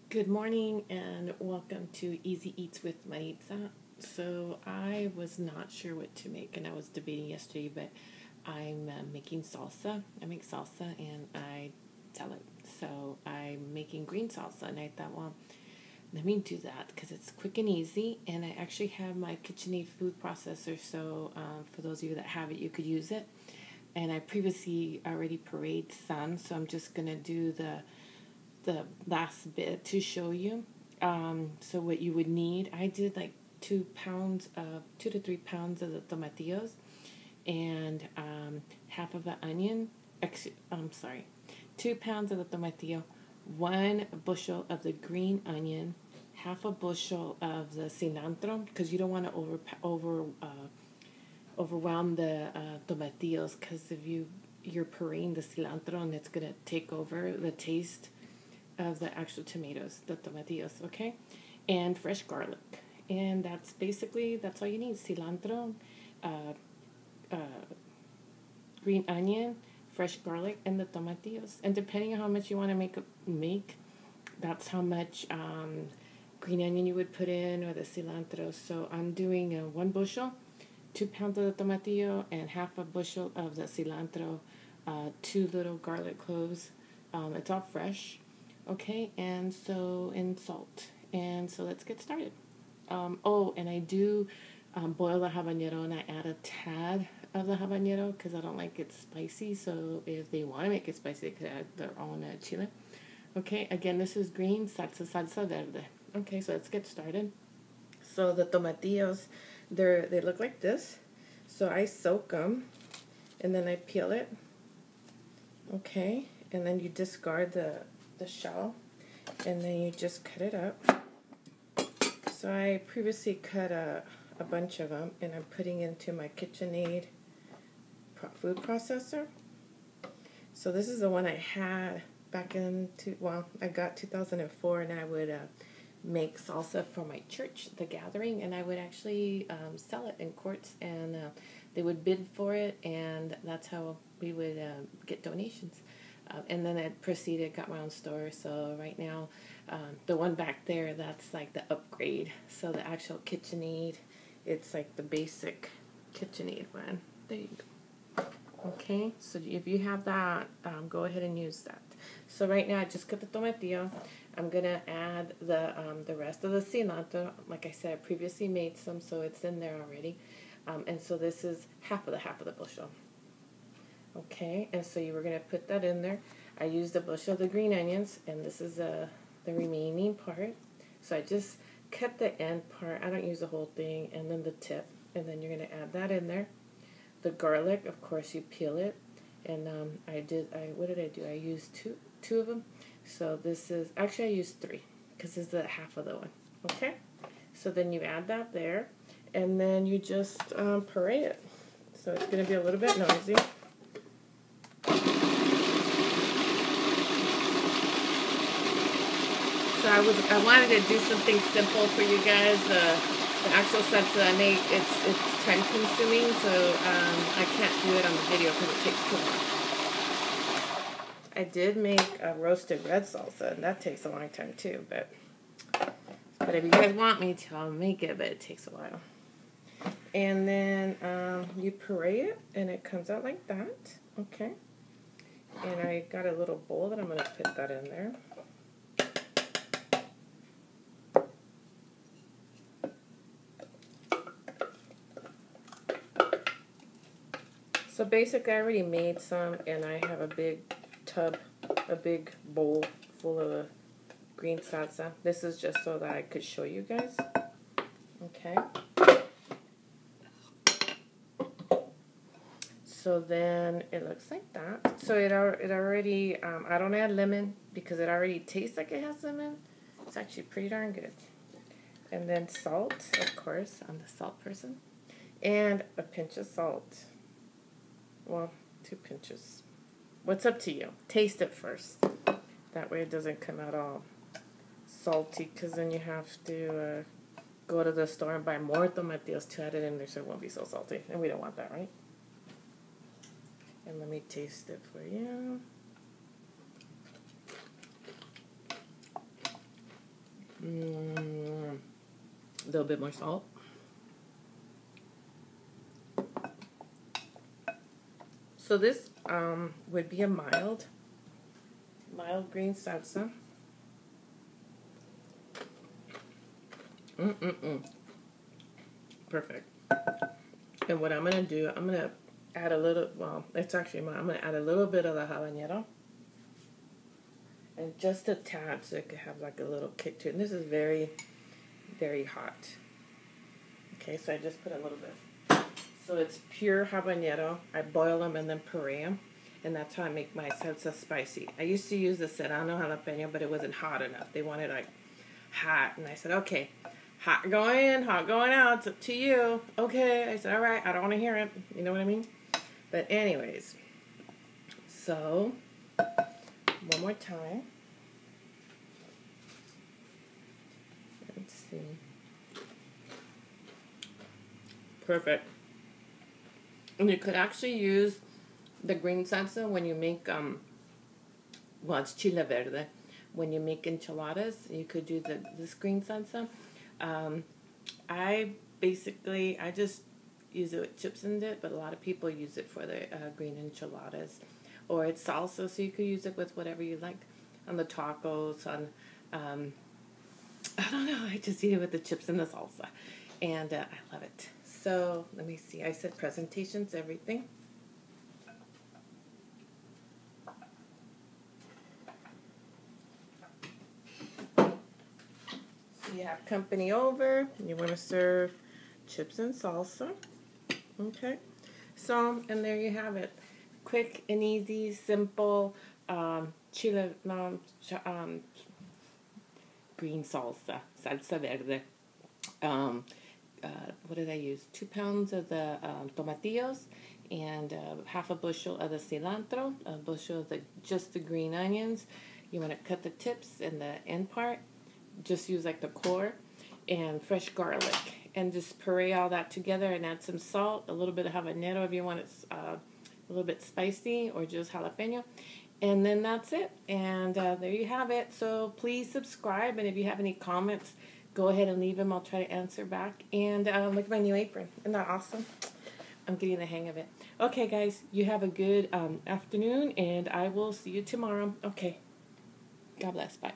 Good morning and welcome to Eazy Eatz with Maritza. So I was not sure what to make and I was debating yesterday, but I'm making salsa. I make salsa and I sell it. So I'm making green salsa and I thought, well, let me do that because it's quick and easy, and I actually have my KitchenAid food processor, so for those of you that have it, you could use it. And I previously already pureed some, so I'm just going to do the last bit to show you. So what you would need, I did like 2 to 3 pounds of the tomatillos, and half of an onion. I'm sorry, 2 pounds of the tomatillo, 1 bushel of the green onion, half a bushel of the cilantro, because you don't want to overwhelm the tomatillos, because if you're pureeing the cilantro and it's gonna take over the taste of the actual tomatoes, the tomatillos, okay? And fresh garlic. And that's all you need. Cilantro, green onion, fresh garlic, and the tomatillos. And depending on how much you want to make, that's how much green onion you would put in, or the cilantro. So I'm doing 1 bushel, 2 pounds of the tomatillo, and half a bushel of the cilantro, 2 little garlic cloves. It's all fresh. Okay, and salt. And so let's get started. And I do boil the habanero, and I add a tad of the habanero because I don't like it spicy. So if they want to make it spicy, they could add their own chile. Okay, again, this is green salsa verde. Okay, so let's get started. So the tomatillos, they look like this. So I soak them, and then I peel it. Okay, and then you discard the shell, and then you just cut it up. So I previously cut a bunch of them, and I'm putting into my KitchenAid food processor. So this is the one I had back in, I got 2004, and I would make salsa for my church, the gathering, and I would actually sell it in courts, and they would bid for it, and that's how we would get donations. And then I got my own store. So right now, the one back there, that's like the upgrade. So the actual KitchenAid, it's like the basic KitchenAid one. There you go. Okay, so if you have that, go ahead and use that. So right now, I just cut the tomatillo. I'm gonna add the rest of the cilantro. Like I said, I previously made some, so it's in there already. And so this is half of the bushel. Okay, and so you were going to put that in there. I used a bushel of the green onions, and this is the remaining part. So I just cut the end part. I don't use the whole thing, and then the tip. And then you're going to add that in there. The garlic, of course, you peel it. And what did I do? I used two of them. So this is, actually I used 3, because this is the half of the one. Okay, so then you add that there, and then you just puree it. So it's going to be a little bit noisy. So I wanted to do something simple for you guys. The actual salsa I make, it's time consuming, so I can't do it on the video because it takes too long. I did make a roasted red salsa, and that takes a long time too. But if you guys want me to, I'll make it, but it takes a while. And then you puree it, and it comes out like that. Okay. And I got a little bowl that I'm going to put that in there. So basically, I already made some, and I have a big bowl full of green salsa. This is just so that I could show you guys. Okay. So then it looks like that. So it already, I don't add lemon because it already tastes like it has lemon. It's actually pretty darn good. And then salt, of course. I'm the salt person. And a pinch of salt. Well, 2 pinches. What's up to you? Taste it first. That way it doesn't come out all salty, because then you have to go to the store and buy more tomatillos to add it in there so it won't be so salty. And we don't want that, right? And let me taste it for you. A little bit more salt. So this would be a mild green salsa. Perfect. And what I'm gonna do, I'm gonna add a little. Well, it's actually I'm gonna add a little bit of the habanero, and just a tad, so it could have like a little kick to it. And this is very, very hot. Okay, so I just put a little bit. So it's pure habanero. I boil them and then puree them, and that's how I make my salsa spicy. I used to use the serrano jalapeno, but it wasn't hot enough. They wanted like hot, and I said, okay, hot going in, hot going out. It's up to you. Okay, I said, all right. I don't want to hear it. You know what I mean? But anyways, so one more time. Let's see. Perfect. And you could actually use the green salsa when you make, well, it's chile verde. When you make enchiladas, you could do this green salsa. I just use it with chips and dip, but a lot of people use it for the green enchiladas. Or it's salsa, so you could use it with whatever you like. On the tacos, on, I don't know, I just eat it with the chips and the salsa. And I love it. So, let me see. I said presentation's everything. So you have company over. You want to serve chips and salsa. Okay. So, and there you have it. Quick and easy, simple green salsa verde. What did I use? 2 pounds of the tomatillos, and half a bushel of the cilantro, a bushel of just the green onions. You want to cut the tips and the end part. Just use like the core, and fresh garlic, and just puree all that together and add some salt, a little bit of habanero if you want it a little bit spicy, or just jalapeno. And then that's it. And there you have it. So please subscribe, and if you have any comments, go ahead and leave them. I'll try to answer back. And look at my new apron. Isn't that awesome? I'm getting the hang of it. Okay, guys, you have a good afternoon, and I will see you tomorrow. Okay. God bless. Bye.